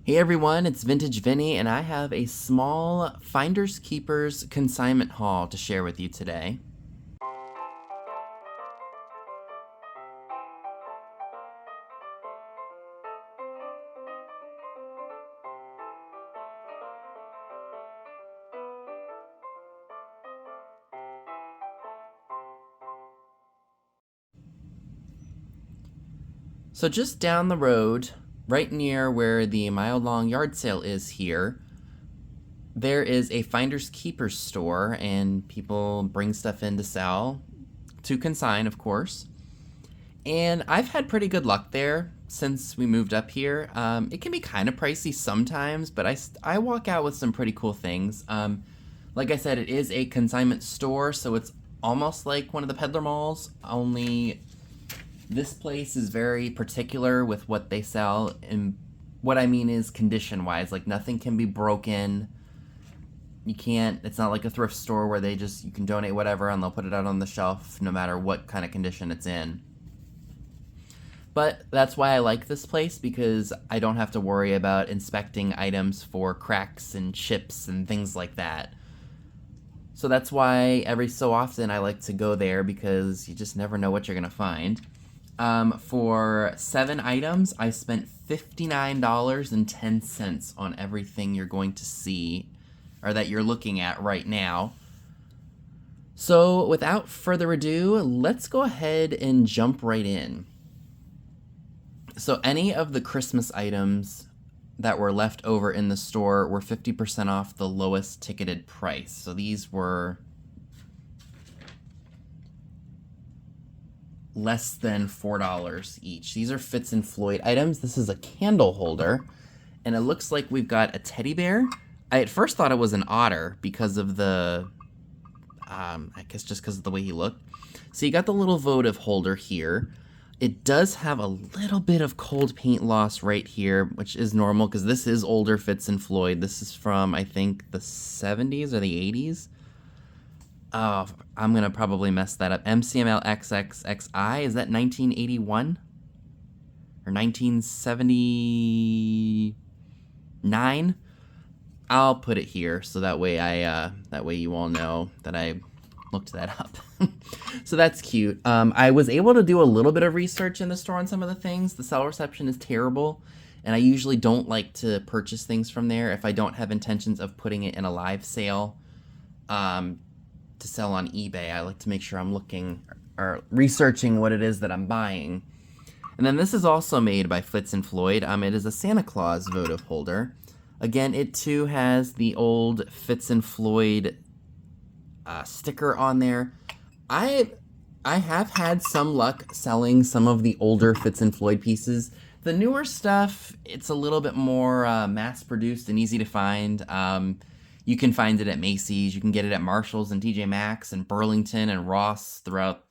Hey everyone, it's Vintage Vinny, and I have a small Finders Keepers consignment haul to share with you today. So just down the road, right near where the mile-long yard sale is here, there is a Finders Keepers store, and people bring stuff in to sell, to consign, of course. And I've had pretty good luck there since we moved up here. It can be kind of pricey sometimes, but I walk out with some pretty cool things. Like I said, it is a consignment store, so it's almost like one of the peddler malls, only this place is very particular with what they sell. And what I mean is condition wise, like nothing can be broken. You can't, it's not like a thrift store where you can donate whatever and they'll put it out on the shelf no matter what kind of condition it's in. But that's why I like this place, because I don't have to worry about inspecting items for cracks and chips and things like that. So that's why every so often I like to go there, because you just never know what you're going to find. For 7 items, I spent $59.10 on everything you're going to see, or that you're looking at right now. So without further ado, let's go ahead and jump right in. So any of the Christmas items that were left over in the store were 50% off the lowest ticketed price. So these were less than $4 each. These are Fitz and Floyd items. This is a candle holder, and it looks like we've got a teddy bear. I at first thought it was an otter because of the, I guess just because of the way he looked. So you got the little votive holder here. It does have a little bit of cold paint loss right here, which is normal because this is older Fitz and Floyd. This is from, I think, the 70s or the 80s. Oh, I'm going to probably mess that up. MCML XXXI, is that 1981? Or 1979? I'll put it here so that way that way you all know that I looked that up. So that's cute. I was able to do a little bit of research in the store on some of the things. The cell reception is terrible, and I usually don't like to purchase things from there if I don't have intentions of putting it in a live sale to sell on eBay. I like to make sure I'm looking or researching what it is that I'm buying. And then this is also made by Fitz and Floyd. It is a Santa Claus votive holder. Again, it too has the old Fitz and Floyd sticker on there. I have had some luck selling some of the older Fitz and Floyd pieces. The newer stuff, it's a little bit more mass-produced and easy to find. You can find it at Macy's. You can get it at Marshall's and TJ Maxx and Burlington and Ross throughout,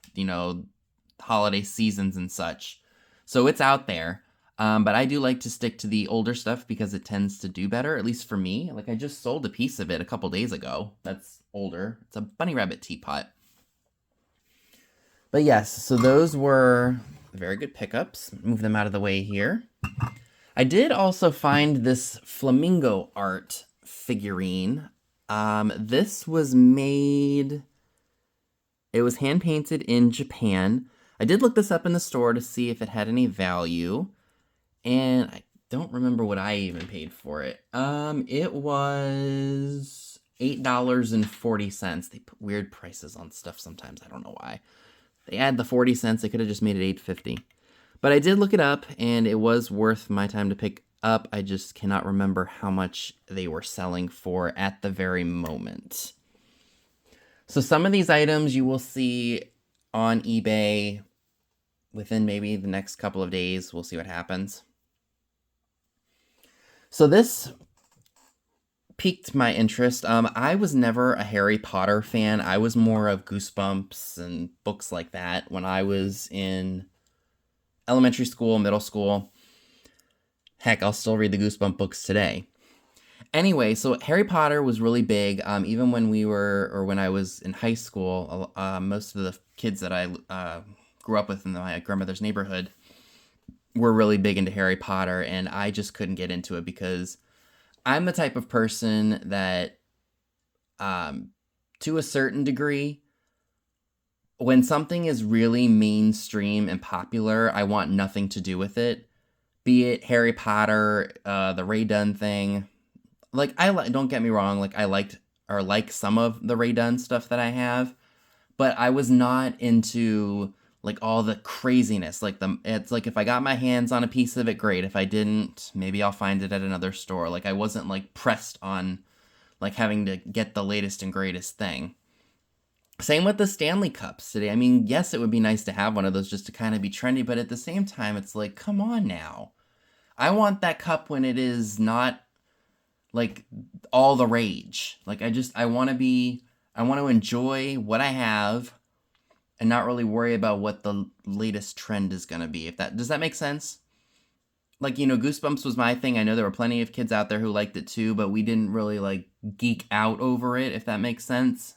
holiday seasons and such. So it's out there. But I do like to stick to the older stuff because it tends to do better, at least for me. Like, I just sold a piece of it a couple days ago. That's older. It's a bunny rabbit teapot. But yes, so those were very good pickups. Move them out of the way here. I did also find this flamingo art figurine. This was made... It was hand-painted in Japan. I did look this up in the store to see if it had any value. And I don't remember what I even paid for it. It was $8.40. They put weird prices on stuff sometimes. I don't know why. They add the 40 cents. They could have just made it $8.50. But I did look it up, and it was worth my time to pick up. I just cannot remember how much they were selling for at the very moment. So some of these items you will see on eBay within maybe the next couple of days. We'll see what happens. So this piqued my interest. I was never a Harry Potter fan. I was more of Goosebumps and books like that when I was in elementary school, middle school. Heck, I'll still read the Goosebump books today. Anyway, so Harry Potter was really big. Even when when I was in high school, most of the kids that I grew up with in my grandmother's neighborhood, were really big into Harry Potter, and I just couldn't get into it because I'm the type of person that, to a certain degree, when something is really mainstream and popular, I want nothing to do with it. Be it Harry Potter, the Ray Dunn thing. Like, don't get me wrong, like, I liked or like some of the Ray Dunn stuff that I have, but I was not into like all the craziness. Like, it's like if I got my hands on a piece of it, great. If I didn't, maybe I'll find it at another store. Like, I wasn't like pressed on like having to get the latest and greatest thing. Same with the Stanley Cups today. I mean, yes, it would be nice to have one of those just to kind of be trendy, but at the same time, it's like, come on now. I want that cup when it is not like all the rage. Like, I want to enjoy what I have and not really worry about what the latest trend is going to be. Does that make sense? Like, Goosebumps was my thing. I know there were plenty of kids out there who liked it too, but we didn't really like geek out over it, if that makes sense.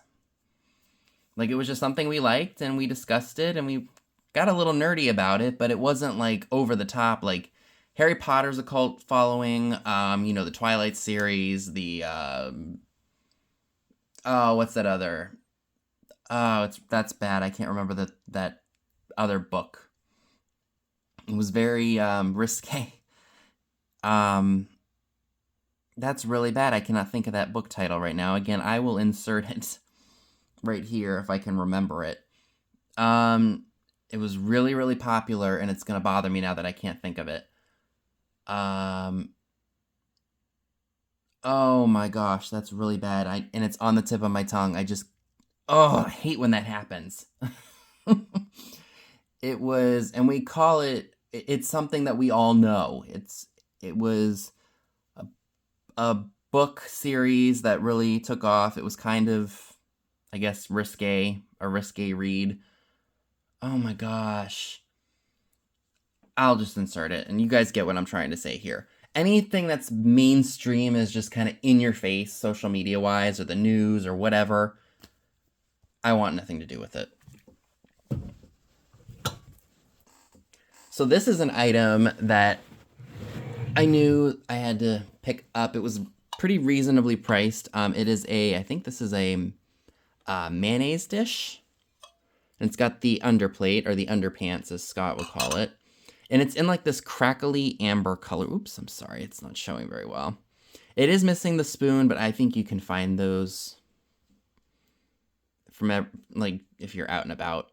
Like, it was just something we liked, and we discussed it, and we got a little nerdy about it, but it wasn't, like, over the top. Like, Harry Potter's a cult following, the Twilight series, what's that other? That's bad. I can't remember that other book. It was very, risque. That's really bad. I cannot think of that book title right now. Again, I will insert it right here if I can remember it. It was really, really popular, and it's going to bother me now that I can't think of it. Oh my gosh, that's really bad. And it's on the tip of my tongue. I hate when that happens. It was, and we call it's something that we all know. It was a book series that really took off. It was kind of, I guess, a risque read. Oh my gosh. I'll just insert it, and you guys get what I'm trying to say here. Anything that's mainstream is just kind of in your face, social media wise, or the news, or whatever. I want nothing to do with it. So this is an item that I knew I had to pick up. It was pretty reasonably priced. I think this is a mayonnaise dish. And it's got the underplate, or the underpants, as Scott would call it. And it's in like this crackly amber color. Oops, I'm sorry. It's not showing very well. It is missing the spoon, but I think you can find those from like if you're out and about.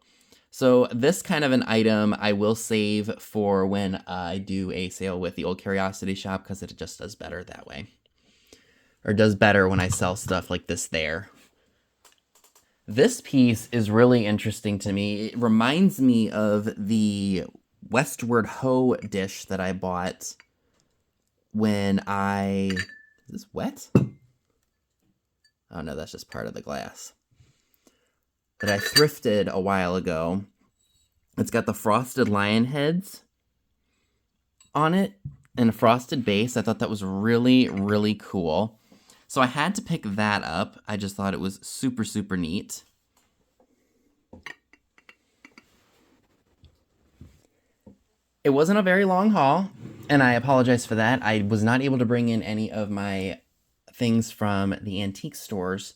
So this kind of an item I will save for when I do a sale with the Old Curiosity Shop, because it just does better that way. Or does better when I sell stuff like this there. This piece is really interesting to me. It reminds me of the Westward Ho dish that I bought when Is this wet? Oh no, that's just part of the glass. That I thrifted a while ago. It's got the frosted lion heads on it and a frosted base. I thought that was really, really cool. So I had to pick that up. I just thought it was super, super neat. It wasn't a very long haul, and I apologize for that. I was not able to bring in any of my things from the antique stores.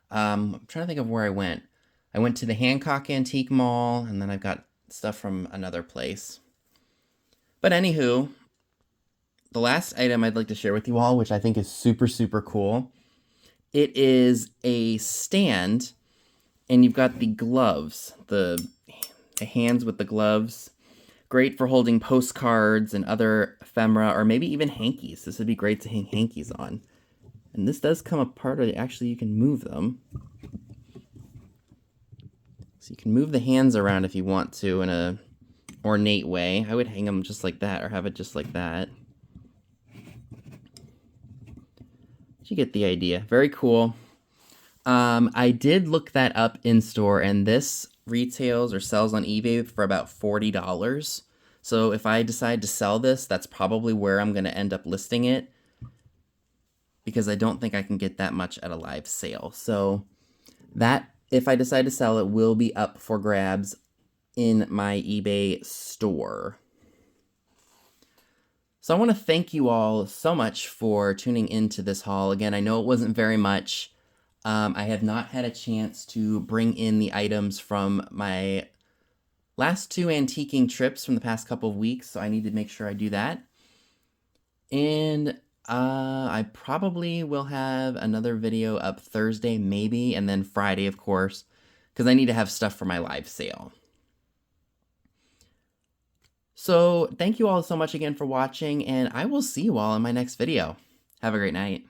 I'm trying to think of where I went. I went to the Hancock Antique Mall, and then I've got stuff from another place. But anywho, the last item I'd like to share with you all, which I think is super, super cool. It is a stand, and you've got the gloves, the hands with the gloves. Great for holding postcards and other ephemera, or maybe even hankies. This would be great to hang hankies on. And this does come apart, or actually you can move them. So you can move the hands around if you want to in a ornate way. I would hang them just like that, or have it just like that. You get the idea. Very cool. I did look that up in store, and this retails or sells on eBay for about $40. So if I decide to sell this, that's probably where I'm going to end up listing it, because I don't think I can get that much at a live sale. So that, if I decide to sell it, will be up for grabs in my eBay store. So I want to thank you all so much for tuning into this haul. Again, I know it wasn't very much. I have not had a chance to bring in the items from my last 2 antiquing trips from the past couple of weeks, so I need to make sure I do that. And I probably will have another video up Thursday, maybe, and then Friday, of course, because I need to have stuff for my live sale. So thank you all so much again for watching, and I will see you all in my next video. Have a great night.